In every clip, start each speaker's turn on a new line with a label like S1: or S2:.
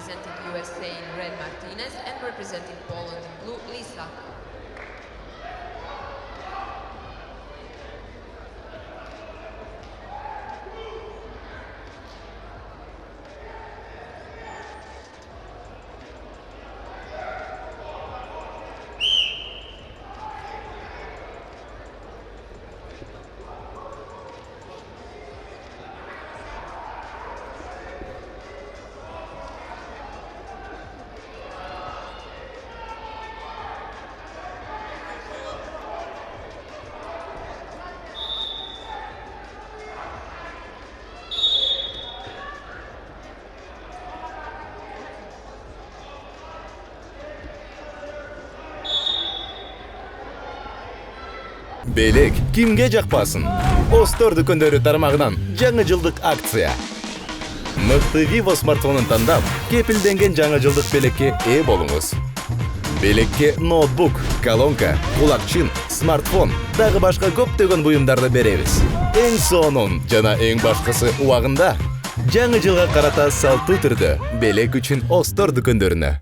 S1: representing USA in red, Martinez, and representing Poland in blue, Lisa.
S2: Белек кимге жакпасын? Остор дүкөндөрү тармагынан жаңы жылдык акция. Мыкты Vivo смартфонун тандап, кепилденген жаңы жылдык белекке ээ болуңуз. Белекке ноутбук, колонка, кулакчын, смартфон, дагы башка көптөгөн буюмдарды беребиз. Эң сонун жана эң башкысы убагында. Жаңы жылга карата салтуу түрдө белек үчүн Остор дүкөндөрүнө.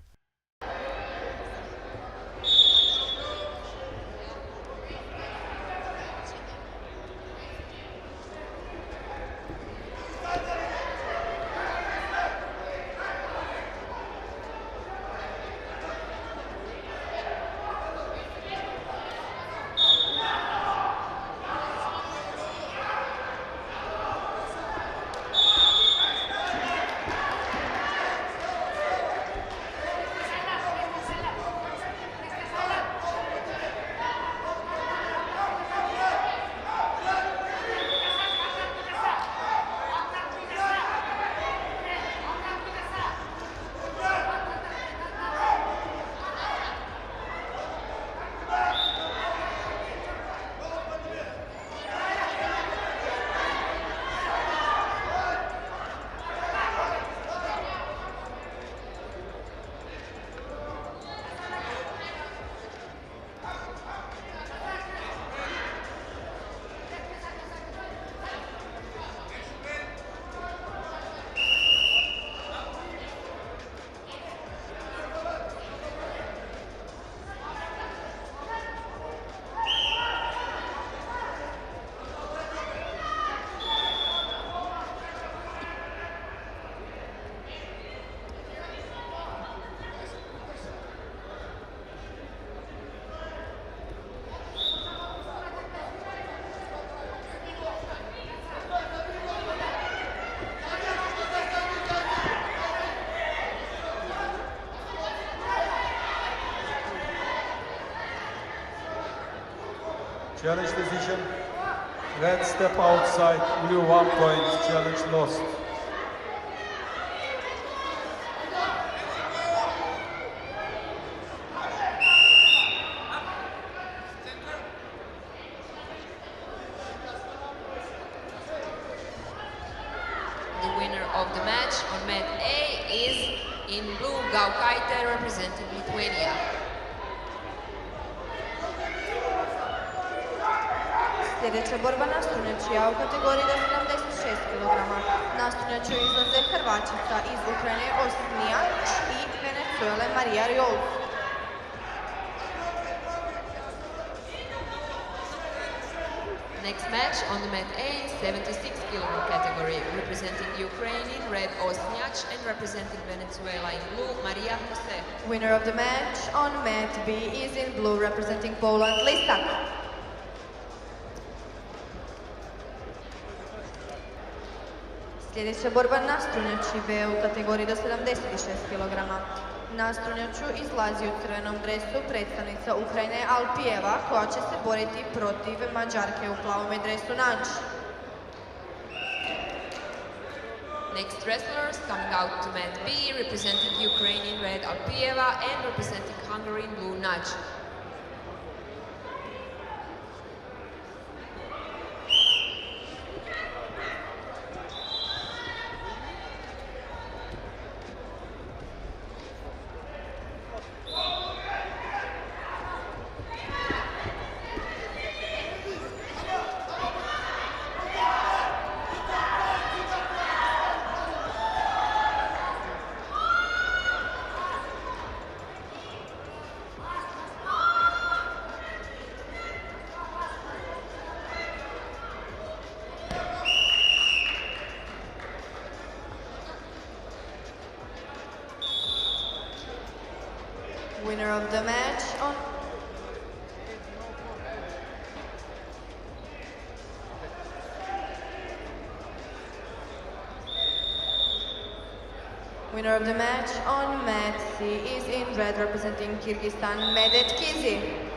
S3: Challenge decision. Red step outside. Blue 1 point. Challenge lost.
S1: The winner of the match on mat A is in blue, Gaukaite, representing Lithuania.
S4: Sljedeća borba nastavljačija u kategoriji do 76 kg. Nastavljaču izlaze Hrvačica iz Ukrajine Osnijač i Venezuele Marija Riol.
S1: Next match on the mat A, 76 kg category, representing Ukraine in red, Osniach, and representing Venezuela in blue, Maria Jose.
S4: Winner of the match on mat B is in blue, representing Poland, Lisak. Sljedeća borba nastrunjači B u kategoriji do 76 kg. Nastrunjaču izlazi u crvenom dresu predstavnica Ukrajine Alpijeva, koja će se boriti protiv Mađarke u plavome dresu Nađ.
S1: Next wrestlers coming out to mat B, representing Ukraine in red, Alpijeva, and representing Hungary in blue, Nađ.
S4: Winner of the match on Winner of the match on mat C is in red representing Kyrgyzstan, Medet Kizi.